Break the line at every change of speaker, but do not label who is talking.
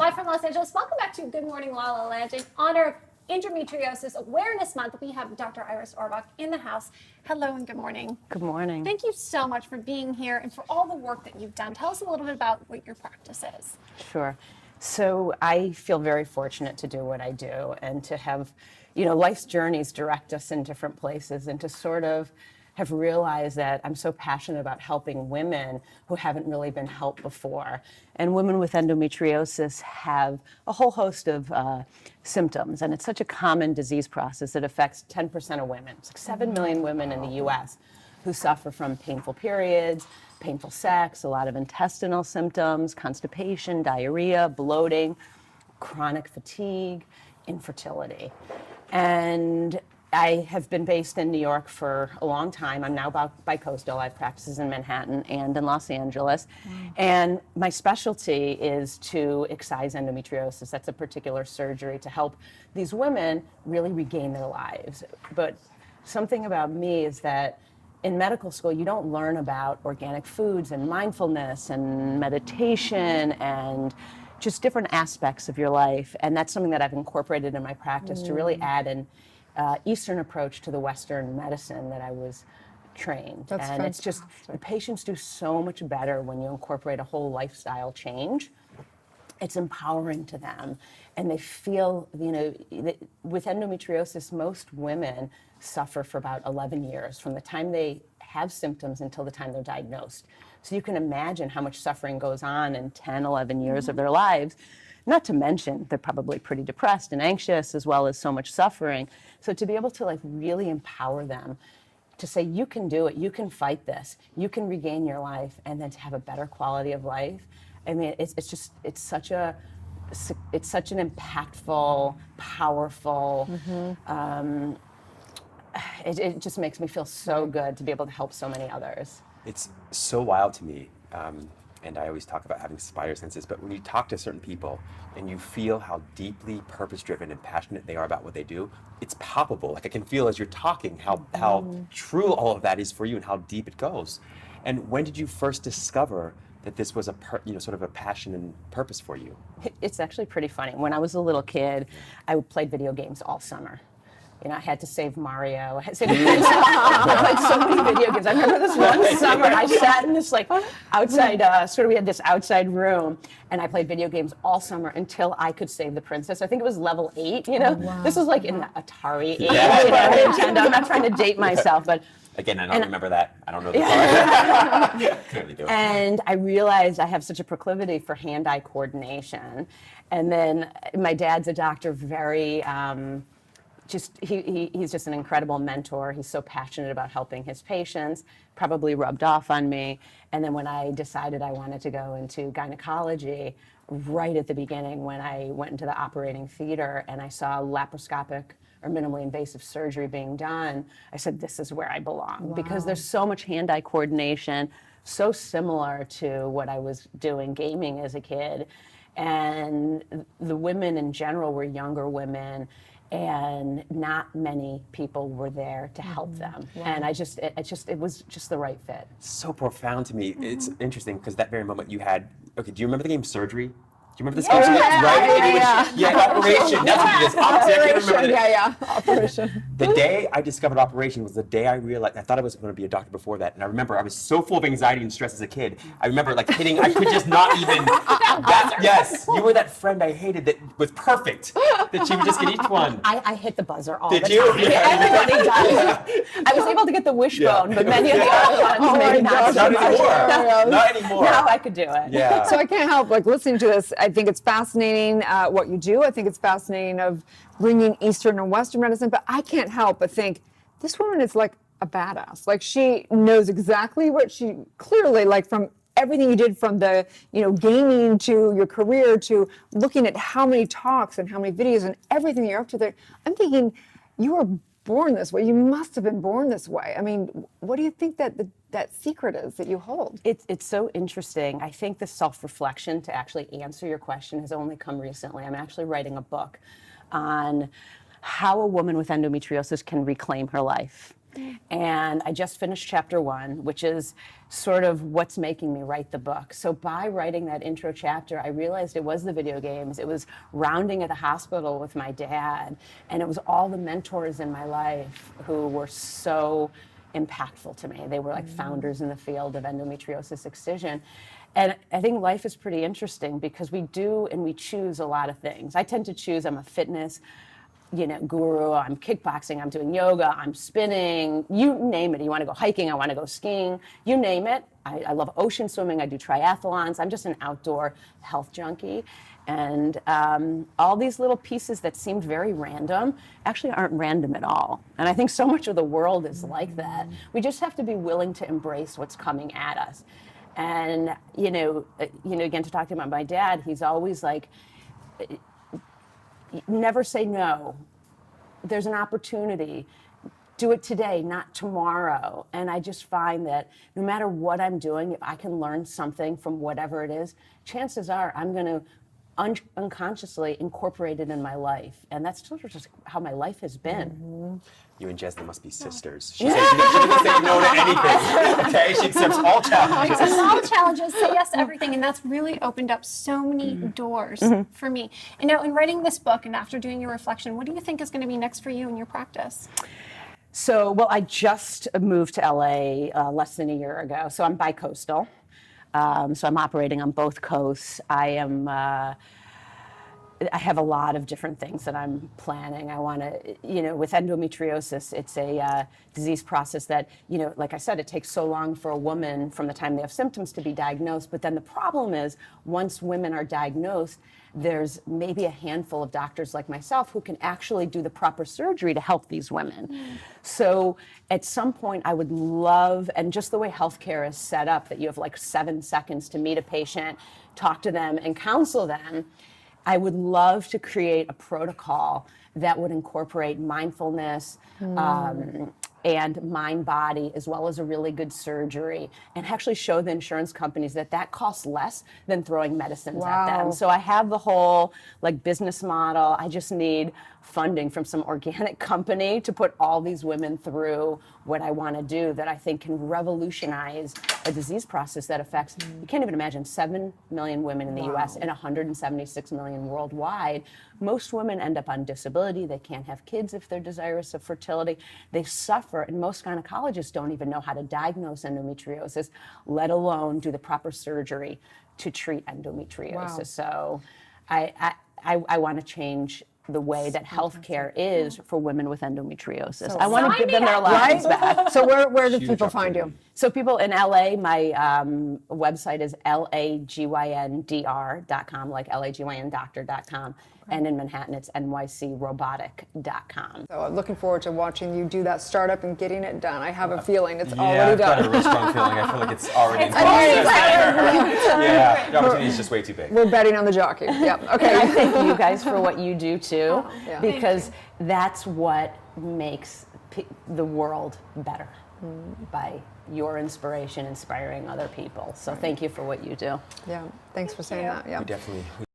Live from Los Angeles. Welcome back to Good Morning LaLa Land. In honor of Endometriosis Awareness Month, we have Dr. Iris Orbuch in the house. Hello and good morning.
Good morning.
Thank you so much for being here and for all the work that you've done. Tell us a little bit about what your practice is.
Sure. So I feel very fortunate to do what I do and to have, life's journeys direct us in different places and to sort of have realized that I'm so passionate about helping women who haven't really been helped before. And women with endometriosis have a whole host of symptoms, and it's such a common disease process that affects 10% of women. It's like 7 million women in the US who suffer from painful periods, painful sex, a lot of intestinal symptoms, constipation, diarrhea, bloating, chronic fatigue, infertility. And I have been based in New York for a long time. I'm now bi-coastal. I have practices in Manhattan and in Los Angeles. And my specialty is to excise endometriosis. That's a particular surgery to help these women really regain their lives. But something about me is that in medical school, you don't learn about organic foods and mindfulness and meditation and just different aspects of your life. And that's something that I've incorporated in my practice to really add an Eastern approach to the Western medicine that I was trained.
That's
and
fantastic.
It's just, the patients do so much better when you incorporate a whole lifestyle change. It's empowering to them. And they feel, with endometriosis, most women suffer for about 11 years from the time they have symptoms until the time they're diagnosed. So you can imagine how much suffering goes on in 10, 11 years of their lives. Not to mention, they're probably pretty depressed and anxious, as well as so much suffering. So to be able to really empower them, to say, you can do it, you can fight this, you can regain your life, and then to have a better quality of life. I mean, it's such an impactful, powerful, it just makes me feel so good to be able to help so many others.
It's so wild to me, and I always talk about having spider senses, but when you talk to certain people and you feel how deeply purpose-driven and passionate they are about what they do, it's palpable. Like I can feel as you're talking how true all of that is for you and how deep it goes. And when did you first discover that this was sort of a passion and purpose for you?
It's actually pretty funny. When I was a little kid, I played video games all summer. I had to save Mario. I had to save I played so many video games. I remember this one summer, I sat in this outside, we had this outside room, and I played video games all summer until I could save the princess. I think it was level 8, Wow. This was like in the Atari age, Nintendo. I'm not trying to date myself, but
again, I don't remember that. I don't know the part. Couldn't do it.
And I realized I have such a proclivity for hand-eye coordination. And then my dad's a doctor, very, he's just an incredible mentor. He's so passionate about helping his patients, probably rubbed off on me. And then when I decided I wanted to go into gynecology, right at the beginning when I went into the operating theater and I saw laparoscopic or minimally invasive surgery being done, I said, this is where I belong. Wow. Because there's so much hand-eye coordination, so similar to what I was doing gaming as a kid. And the women in general were younger women, and not many people were there to help them. Wow. And it was just the right fit.
So profound to me. It's interesting because that very moment you had, do you remember the game Surgery? Do you remember this game? Right? Yeah, Operation. That's what it is. Honestly, I can't remember this.
Operation.
The day I discovered Operation was the day I realized, I thought I was going to be a doctor before that. And I remember I was so full of anxiety and stress as a kid. I remember I could just not even, yes, you were that friend I hated that was perfect, that she would just get each one.
I hit the buzzer all
Did
the
you?
time. Yeah. Everybody does. I was able to get the wishbone, but many of the other ones, maybe not so much.
Not anymore.
Now I could do it.
Yeah.
So I can't help listening to this. I think it's fascinating what you do. I think it's fascinating of bringing Eastern and Western medicine, but I can't help but think this woman is like a badass. Like she knows exactly what she clearly, from everything you did from the, gaming to your career to looking at how many talks and how many videos and everything you're up to there. I'm thinking you were born this way. You must have been born this way. I mean, what do you think that secret is that you hold?
It's so interesting. I think the self-reflection to actually answer your question has only come recently. I'm actually writing a book on how a woman with endometriosis can reclaim her life. And I just finished chapter 1, which is sort of what's making me write the book. So by writing that intro chapter, I realized it was the video games. It was rounding at the hospital with my dad. And it was all the mentors in my life who were so impactful to me. They were like founders in the field of endometriosis excision. And I think life is pretty interesting because we do and we choose a lot of things. I tend to choose, I'm a fitness guru, I'm kickboxing, I'm doing yoga, I'm spinning, you name it. You want to go hiking, I want to go skiing, you name it. I love ocean swimming, I do triathlons. I'm just an outdoor health junkie. And all these little pieces that seemed very random actually aren't random at all. And I think so much of the world is like that. We just have to be willing to embrace what's coming at us. And, again, to talk about my dad, he's always like, never say no. There's an opportunity. Do it today, not tomorrow. And I just find that no matter what I'm doing, if I can learn something from whatever it is, chances are I'm going to unconsciously incorporate it in my life. And that's sort of just how my life has been.
You and Jezlan must be sisters. She says she doesn't say no to anything. Okay, she accepts all challenges.
Accepts all challenges, say yes to everything, and that's really opened up so many doors for me. And now, in writing this book and after doing your reflection, what do you think is going to be next for you in your practice?
So, well, I just moved to LA less than a year ago, so I'm bi-coastal. So I'm operating on both coasts. I have a lot of different things that I'm planning. I want to, with endometriosis, it's a disease process that, like I said, it takes so long for a woman from the time they have symptoms to be diagnosed. But then the problem is, once women are diagnosed, there's maybe a handful of doctors like myself who can actually do the proper surgery to help these women. So at some point, I would love, and just the way healthcare is set up, that you have like 7 seconds to meet a patient, talk to them, and counsel them. I would love to create a protocol that would incorporate mindfulness and mind-body, as well as a really good surgery, and actually show the insurance companies that costs less than throwing medicines at them. So I have the whole business model. I just need funding from some organic company to put all these women through what I want to do, that I think can revolutionize a disease process that affects, you can't even imagine, 7 million women in the US and 176 million worldwide. Most women end up on disability. They can't have kids if they're desirous of fertility. They suffer, and most gynecologists don't even know how to diagnose endometriosis, let alone do the proper surgery to treat endometriosis. So I want to change the way that healthcare is for women with endometriosis. I want to give them their lives back.
So where do people find you?
So people in LA, my website is lagyndr.com, like lagyndoctor.com. And in Manhattan, it's nycrobotic.com.
So I'm looking forward to watching you do that startup and getting it done. I have a feeling it's
Yeah,
already
I've got
done.
a real strong feeling. I feel like it's already in
already
process. Yeah, the opportunity is just way too big.
We're betting on the jockey. Yep. Okay.
I thank you guys for what you do too,
Yeah.
because that's what makes the world better, by your inspiration, inspiring other people. So thank you for what you do.
Yeah. Thanks for saying that. Yeah.
We definitely.